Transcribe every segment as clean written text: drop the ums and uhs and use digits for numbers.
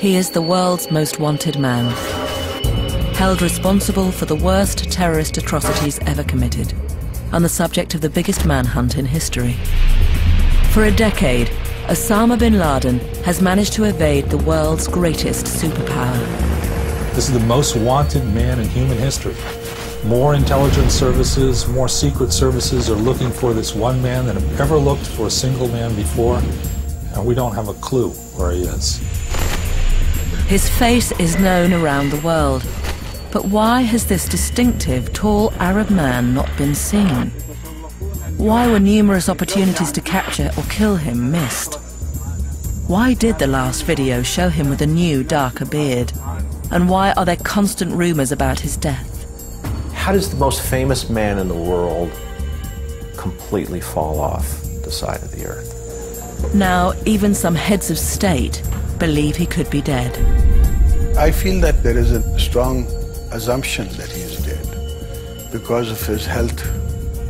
He is the world's most wanted man, held responsible for the worst terrorist atrocities ever committed, and the subject of the biggest manhunt in history. For a decade, Osama Bin Laden has managed to evade the world's greatest superpower. This is the most wanted man in human history. More intelligence services, more secret services are looking for this one man than have ever looked for a single man before, and we don't have a clue where he is. His face is known around the world, but why has this distinctive, tall Arab man not been seen? Why were numerous opportunities to capture or kill him missed? Why did the last video show him with a new, darker beard? And why are there constant rumors about his death? How does the most famous man in the world completely fall off the side of the earth? Now, even some heads of state believe he could be dead. I feel that there is a strong assumption that he is dead because of his health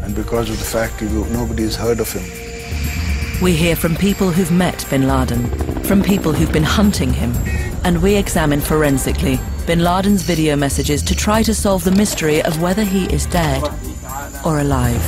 and because of the fact nobody's heard of him. We hear from people who've met Bin Laden, from people who've been hunting him, and we examine forensically Bin Laden's video messages to try to solve the mystery of whether he is dead or alive.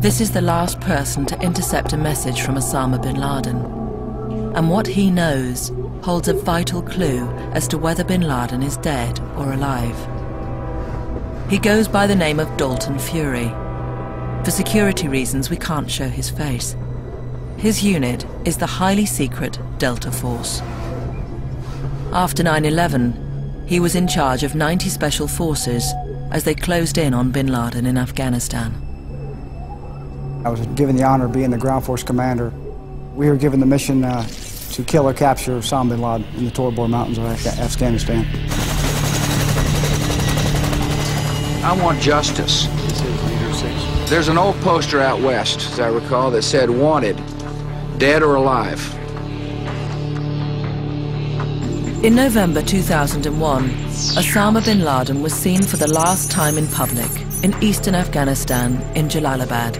This is the last person to intercept a message from Osama bin Laden. And what he knows holds a vital clue as to whether bin Laden is dead or alive. He goes by the name of Dalton Fury. For security reasons, we can't show his face. His unit is the highly secret Delta Force. After 9/11, he was in charge of 90 special forces as they closed in on bin Laden in Afghanistan. I was given the honor of being the ground force commander. We were given the mission to kill or capture Osama bin Laden in the Tora Bora Mountains of Afghanistan. I want justice. There's an old poster out west, as I recall, that said, "Wanted, dead or alive." In November 2001, Osama bin Laden was seen for the last time in public in eastern Afghanistan in Jalalabad.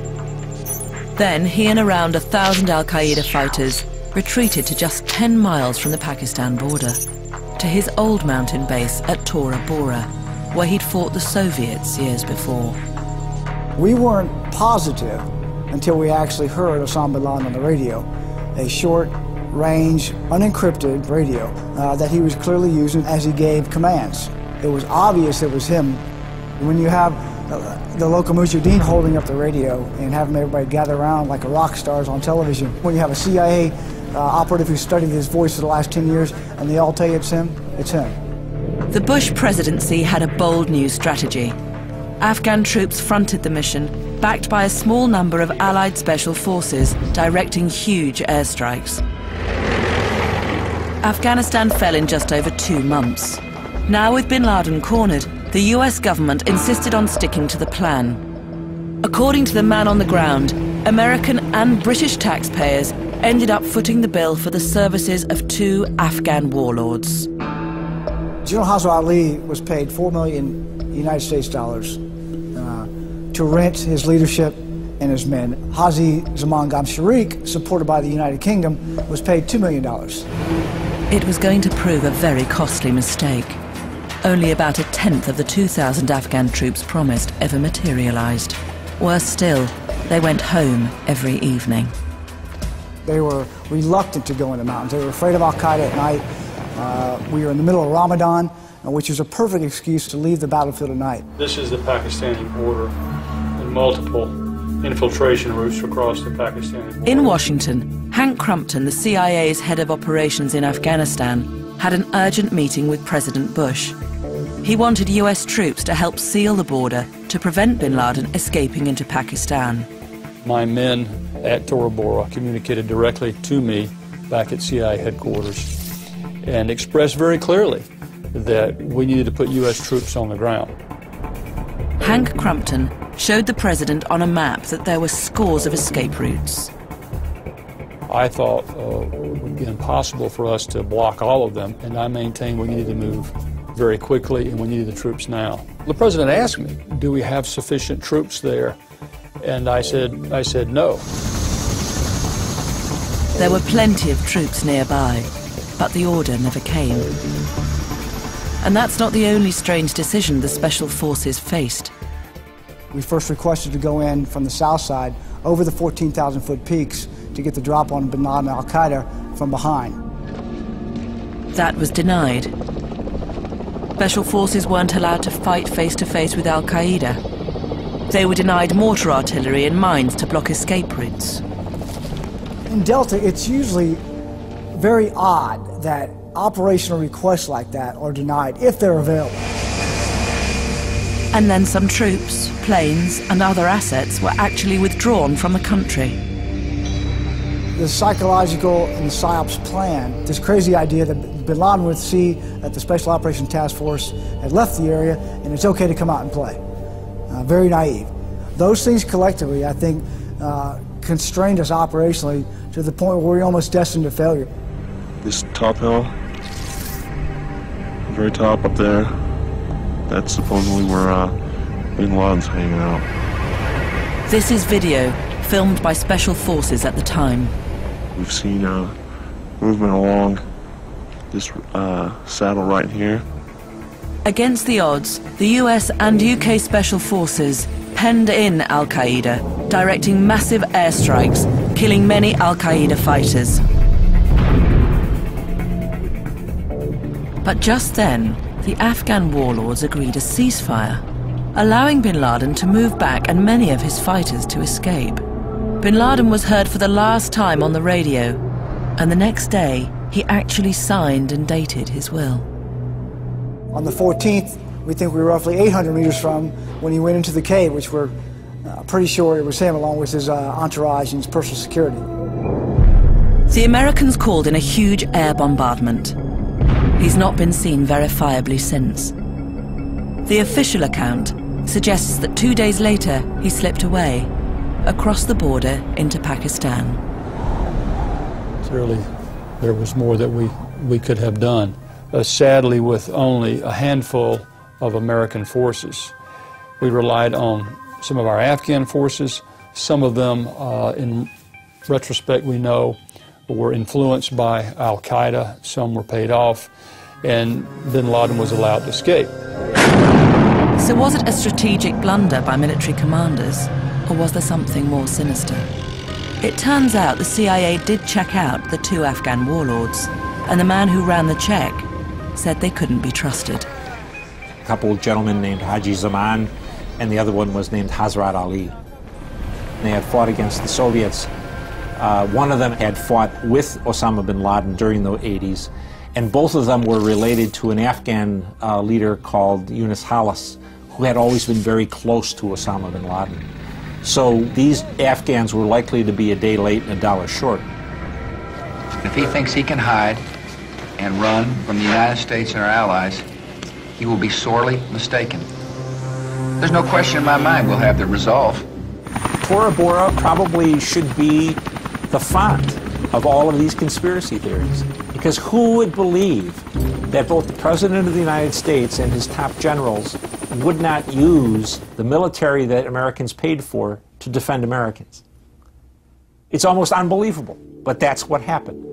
Then he and around 1,000 al-Qaeda fighters retreated to just 10 miles from the Pakistan border, to his old mountain base at Tora Bora, where he'd fought the Soviets years before. We weren't positive until we actually heard Osama bin Laden on the radio, a short-range, unencrypted radio that he was clearly using as he gave commands. It was obvious it was him. When you have the local mujahideen holding up the radio and having everybody gather around like a rock stars on television, when you have a CIA operative who studied his voice for the last 10 years and they all tell you it's him, it's him. The Bush presidency had a bold new strategy. Afghan troops fronted the mission, backed by a small number of Allied special forces directing huge airstrikes. Afghanistan fell in just over 2 months. Now with bin Laden cornered, the US government insisted on sticking to the plan. According to the man on the ground, American and British taxpayers ended up footing the bill for the services of 2 Afghan warlords. General Hazar Ali was paid $4 million United States dollars to rent his leadership and his men. Haji Zaman Ghamsharik, supported by the United Kingdom, was paid $2 million. It was going to prove a very costly mistake. Only about 1/10 of the 2,000 Afghan troops promised ever materialized. Worse still, they went home every evening. They were reluctant to go in the mountains. They were afraid of Al-Qaeda at night. We were in the middle of Ramadan, which is a perfect excuse to leave the battlefield at night. This is the Pakistani border and multiple infiltration routes across the Pakistani border. In Washington, Hank Crumpton, the CIA's head of operations in Afghanistan, had an urgent meeting with President Bush. He wanted US troops to help seal the border to prevent bin Laden escaping into Pakistan. My men at Tora Bora communicated directly to me back at CIA headquarters and expressed very clearly that we needed to put U.S. troops on the ground. Hank Crumpton showed the president on a map that there were scores of escape routes. I thought it would be impossible for us to block all of them, and I maintained we needed to move very quickly and we needed the troops now. The president asked me, do we have sufficient troops there? And I said no. There were plenty of troops nearby, but the order never came. And that's not the only strange decision the Special Forces faced. We first requested to go in from the south side over the 14,000-foot peaks to get the drop on Bin Laden and al-Qaeda from behind. That was denied. Special Forces weren't allowed to fight face-to-face with al-Qaeda. They were denied mortar artillery and mines to block escape routes. In Delta, it's usually very odd that operational requests like that are denied if they're available. And then some troops, planes, and other assets were actually withdrawn from the country. The psychological and the PSYOPs plan, this crazy idea that Bin Laden would see that the Special Operations Task Force had left the area and it's okay to come out and play. Very naive. Those things collectively, I think, constrained us operationally to the point where we're almost destined to failure. This top hill, very top up there, that's supposedly where Bin Laden's hanging out. This is video filmed by Special Forces at the time. We've seen movement along this saddle right here. Against the odds, the US and UK Special Forces penned in al-Qaeda, directing massive airstrikes, killing many al-Qaeda fighters. But just then, the Afghan warlords agreed a ceasefire, allowing Bin Laden to move back and many of his fighters to escape. Bin Laden was heard for the last time on the radio, and the next day, he actually signed and dated his will. On the 14th, we think we were roughly 800 meters from when he went into the cave, which we're pretty sure it was him along with his entourage and his personal security. The Americans called in a huge air bombardment. He's not been seen verifiably since. The official account suggests that 2 days later he slipped away, across the border into Pakistan. Clearly, there was more that we could have done. Sadly, with only a handful of American forces. We relied on some of our Afghan forces. Some of them, in retrospect, we know were influenced by al-Qaeda. Some were paid off, and Bin Laden was allowed to escape. So was it a strategic blunder by military commanders, or was there something more sinister? It turns out the CIA did check out the two Afghan warlords, and the man who ran the check said they couldn't be trusted. A couple of gentlemen named Haji Zaman, and the other one was named Hazrat Ali. They had fought against the Soviets. One of them had fought with Osama bin Laden during the 80s, and both of them were related to an Afghan leader called Yunus Halas, who had always been very close to Osama bin Laden. So these Afghans were likely to be a day late and a dollar short. If he thinks he can hide and run from the United States and our allies, he will be sorely mistaken. There's no question in my mind we'll have the resolve. Tora Bora probably should be the font of all of these conspiracy theories, because who would believe that both the President of the United States and his top generals would not use the military that Americans paid for to defend Americans? It's almost unbelievable, but that's what happened.